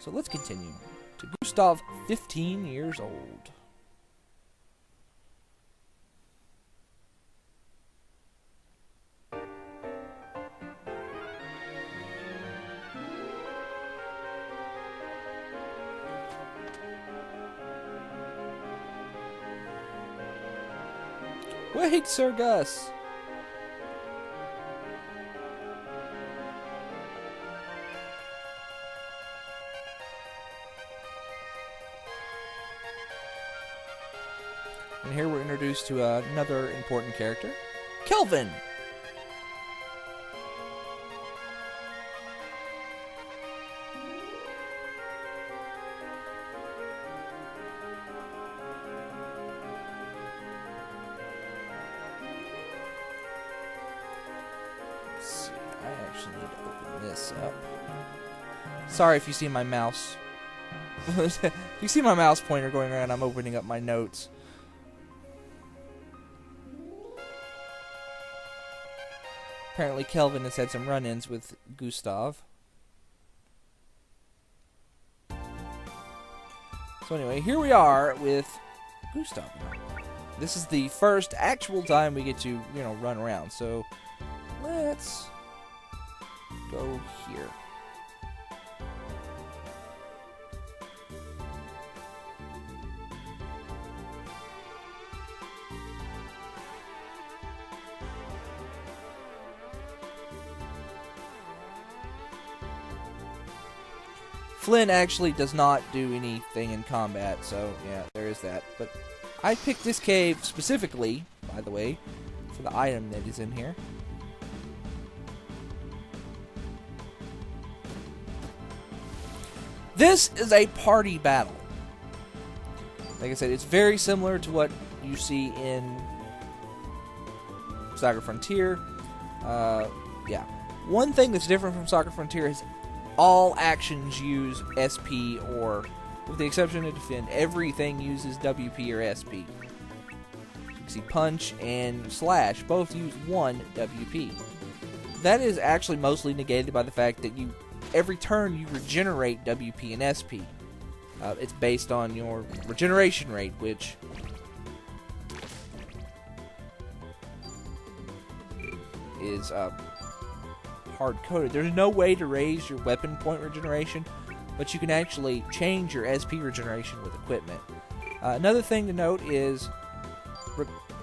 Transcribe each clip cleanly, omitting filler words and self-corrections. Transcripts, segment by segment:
So let's continue. To Gustav, 15 years old. Wait, Sir Gus! And here we're introduced to another important character, Kelvin! Up. Sorry if you see my mouse. If you see my mouse pointer going around, I'm opening up my notes. Apparently Kelvin has had some run-ins with Gustav. So anyway, here we are with Gustav. This is the first actual time we get to, run around. So let's go here. Flynn actually does not do anything in combat, so yeah, there is that. But I picked this cave specifically, by the way, for the item that is in here. This is a party battle. Like I said, it's very similar to what you see in SaGa Frontier. Yeah. One thing that's different from SaGa Frontier is all actions use SP, or, with the exception of defend, everything uses WP or SP. You can see punch and slash both use one WP. That is actually mostly negated by the fact that every turn you regenerate WP and SP. It's based on your regeneration rate, which is hard-coded. There's no way to raise your weapon point regeneration, but you can actually change your SP regeneration with equipment. Another thing to note is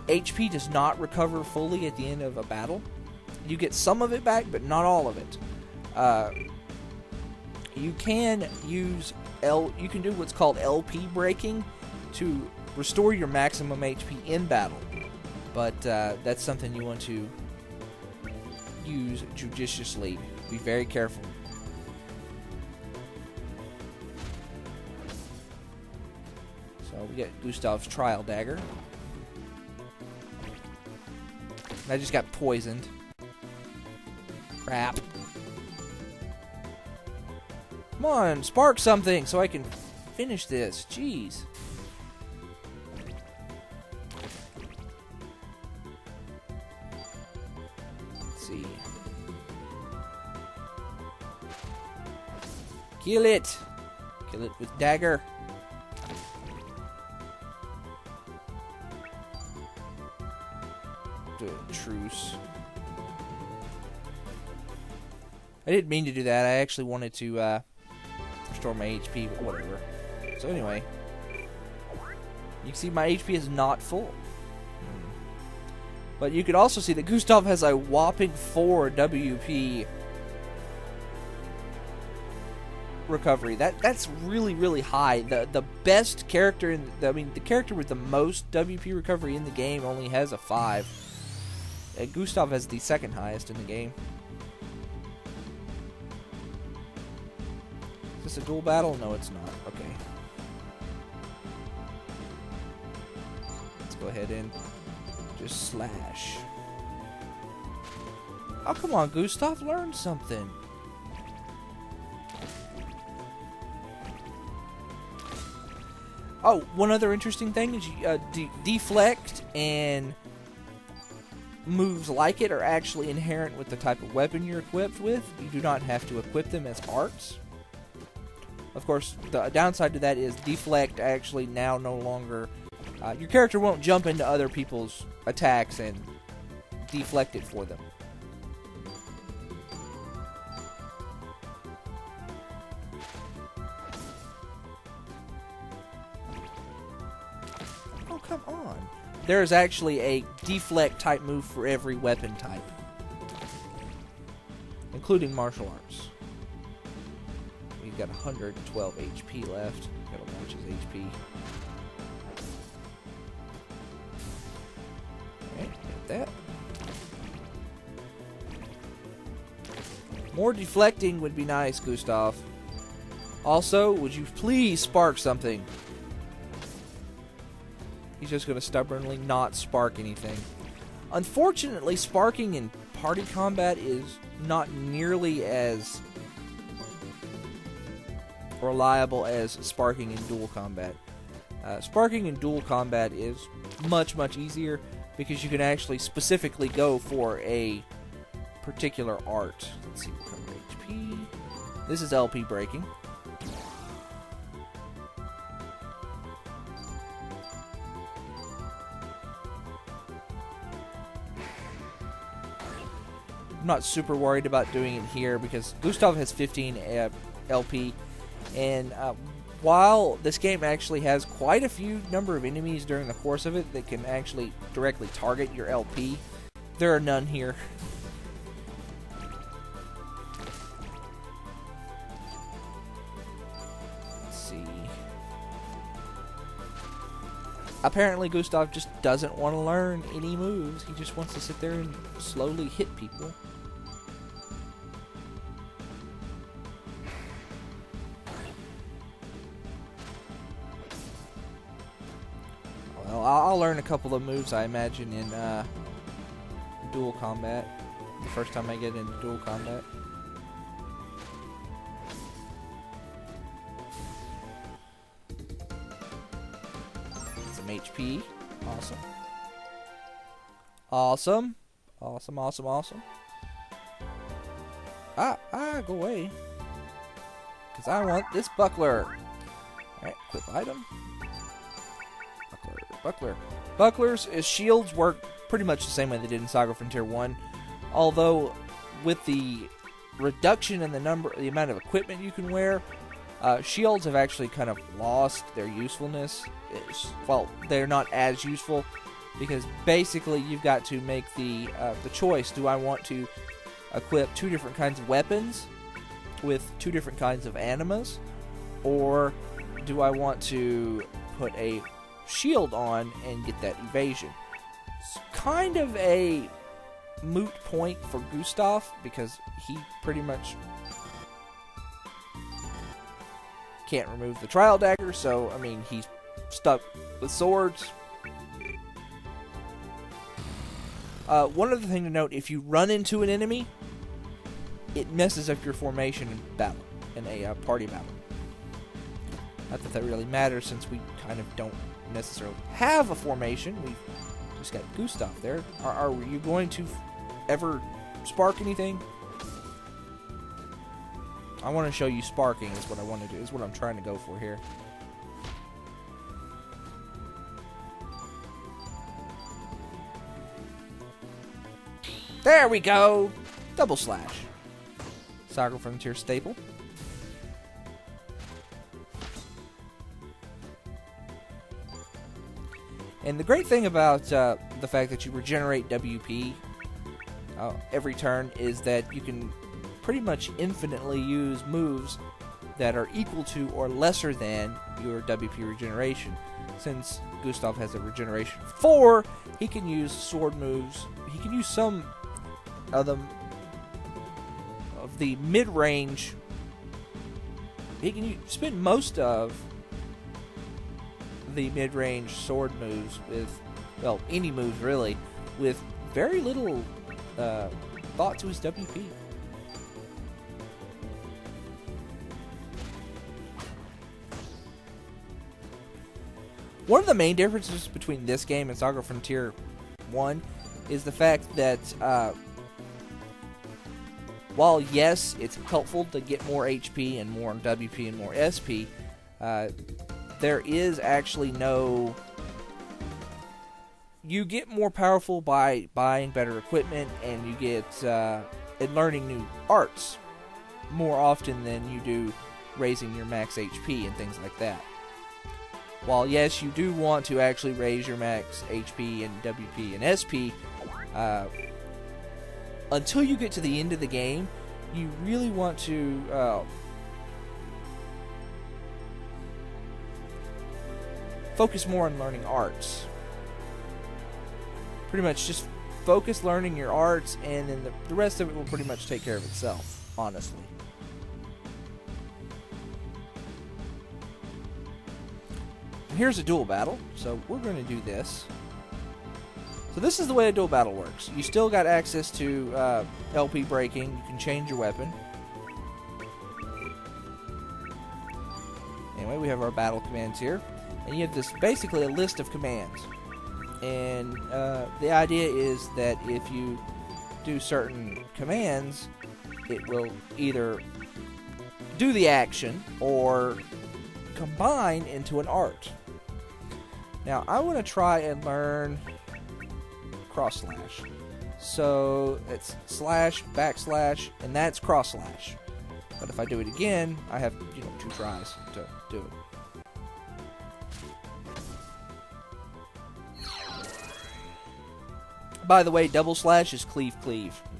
HP does not recover fully at the end of a battle. You get some of it back, but not all of it. You can use you can do what's called LP breaking to restore your maximum HP in battle, but that's something you want to use judiciously. Be very careful. So we get Gustav's trial dagger. And I just got poisoned. Crap. Come on, spark something so I can finish this. Jeez. Let's see. Kill it. Kill it with dagger. Do a truce. I didn't mean to do that. I actually wanted to restore my HP, but whatever. So anyway, you can see my HP is not full. But you can also see that Gustav has a whopping 4 WP recovery. That's really, really high. The best character the character with the most WP recovery in the game only has a 5. Gustav has the second highest in the game. Is this a dual battle? No, it's not. Okay. Let's go ahead and just slash. Oh, come on, Gustav, learn something. Oh, one other interesting thing is deflect and moves like it are actually inherent with the type of weapon you're equipped with. You do not have to equip them as arts. Of course, the downside to that is deflect actually now no longer... your character won't jump into other people's attacks and deflect it for them. Oh, come on. There is actually a deflect type move for every weapon type, including martial arts. We've got 112 HP left. Gotta watch his HP. Alright, got that. More deflecting would be nice, Gustav. Also, would you please spark something? He's just going to stubbornly not spark anything. Unfortunately, sparking in party combat is not nearly as reliable as sparking in dual combat. Sparking in dual combat is much, much easier because you can actually specifically go for a particular art. Let's see, what kind of HP. This is LP breaking. I'm not super worried about doing it here because Gustav has 15 LP, and while this game actually has quite a few number of enemies during the course of it that can actually directly target your LP, there are none here. Let's see. Apparently Gustav just doesn't want to learn any moves. He just wants to sit there and slowly hit people. Well, I'll learn a couple of moves, I imagine, in dual combat. The first time I get into dual combat. Some HP. Awesome. Awesome. Awesome, awesome, awesome. Go away. Because I want this buckler. Alright, equip item. Buckler. Bucklers as shields work pretty much the same way they did in SaGa Frontier 1. Although, with the reduction in the amount of equipment you can wear, shields have actually kind of lost their usefulness. Well, they're not as useful because basically you've got to make the choice. Do I want to equip two different kinds of weapons with two different kinds of animas, or do I want to put a shield on and get that evasion? It's kind of a moot point for Gustav because he pretty much can't remove the trial dagger, so I mean he's stuck with swords. One other thing to note, if you run into an enemy, it messes up your formation in battle, in a party battle. Not that really matters since we kind of don't necessarily have a formation. We've just got Gustav there. Are you going to ever spark anything? I want to show you sparking is what I want to do. Is what I'm trying to go for here. There we go! Double slash. SaGa Frontier staple. And the great thing about the fact that you regenerate WP every turn is that you can pretty much infinitely use moves that are equal to or lesser than your WP regeneration. Since Gustav has a regeneration of 4, he can use sword moves. He can use some of them of the mid-range. He can spend most of the mid-range sword moves with, well, any moves really, with very little thought to his WP. One of the main differences between this game and SaGa Frontier 1 is the fact that while yes, it's helpful to get more HP and more WP and more SP, there is actually no... You get more powerful by buying better equipment, and you get and learning new arts more often than you do raising your max HP and things like that. While yes, you do want to actually raise your max HP and WP and SP, until you get to the end of the game, you really want to focus more on learning arts. Pretty much just focus learning your arts, and then the rest of it will pretty much take care of itself, honestly. And here's a duel battle, so we're going to do this. So this is the way a duel battle works. You still got access to LP breaking. You can change your weapon. Anyway, we have our battle commands here. And you have this basically a list of commands. And the idea is that if you do certain commands, it will either do the action or combine into an art. Now, I want to try and learn cross slash. So it's slash, backslash, and that's cross slash. But if I do it again, I have 2 tries to do it. By the way, double slash is cleave,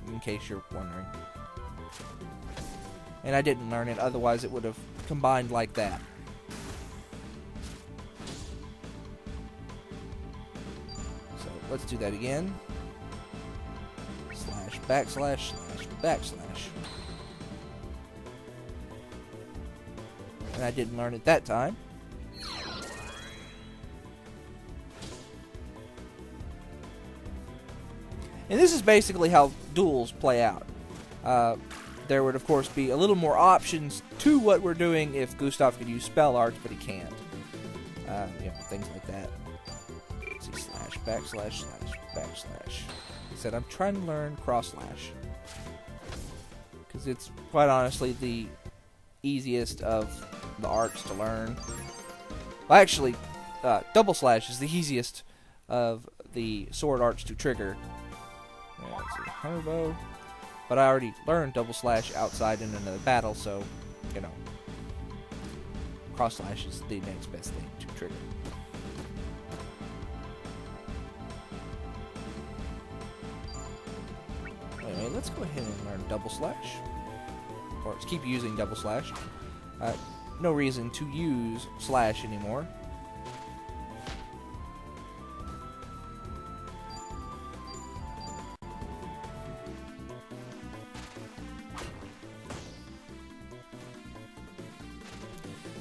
in case you're wondering. And I didn't learn it, otherwise it would have combined like that. So let's do that again. Slash, backslash, slash, backslash. And I didn't learn it that time. And this is basically how duels play out. There would, of course, be a little more options to what we're doing if Gustav could use spell arts, but he can't. Things like that. Let's see, slash, backslash, slash, backslash. He said, I'm trying to learn cross slash. Because it's, quite honestly, the easiest of the arts to learn. Well, actually, double slash is the easiest of the sword arts to trigger. Let's see, hunter bow. But I already learned double slash outside in another battle, so, cross slash is the next best thing to trigger. Anyway, let's go ahead and learn double slash. Or let's keep using double slash. No reason to use slash anymore.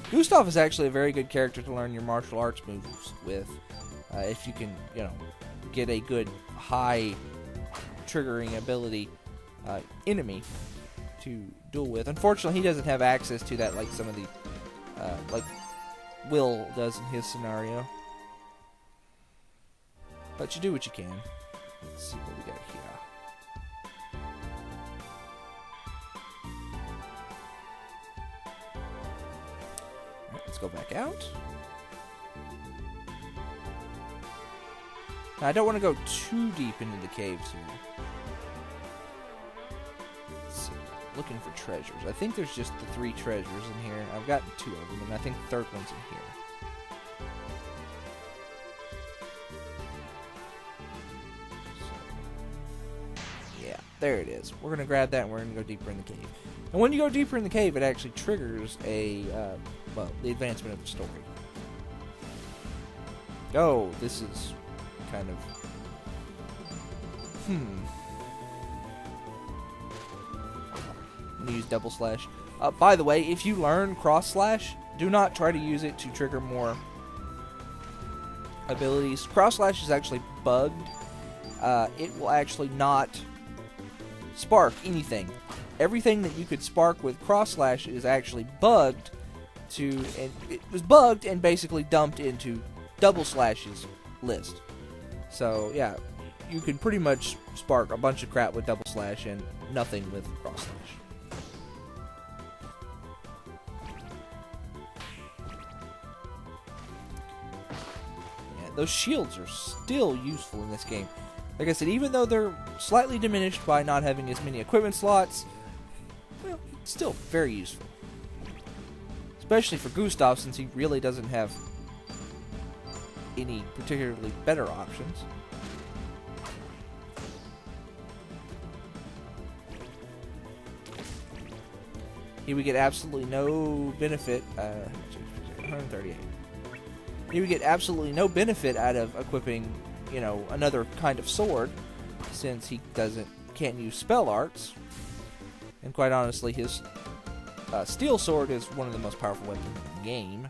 Gustav is actually a very good character to learn your martial arts moves with. If you can, get a good high triggering ability enemy to duel with. Unfortunately, he doesn't have access to that like some of the, like Will does in his scenario. But you do what you can. Let's see what we got here. Let's go back out. Now, I don't want to go too deep into the caves here. Let's see. Looking for treasures. I think there's just the 3 treasures in here. I've gotten 2 of them, and I think the third one's in here. So, yeah, there it is. We're going to grab that, and we're going to go deeper in the cave. And when you go deeper in the cave, it actually triggers a, the advancement of the story. Oh, this is kind of... I'm going to use double slash. By the way, if you learn cross slash, do not try to use it to trigger more abilities. Cross slash is actually bugged. It will actually not spark anything. Everything that you could spark with cross slash is actually bugged and it was bugged and basically dumped into double slash's list. So yeah, you can pretty much spark a bunch of crap with double slash and nothing with cross slash. those shields are still useful in this game. Like I said, even though they're slightly diminished by not having as many equipment slots, well, still very useful. Especially for Gustav, since he really doesn't have any particularly better options. Here we get absolutely no benefit. 138. Here we get absolutely no benefit out of equipping, you know, another kind of sword, since he can't use spell arts. And quite honestly, his steel sword is one of the most powerful weapons in the game.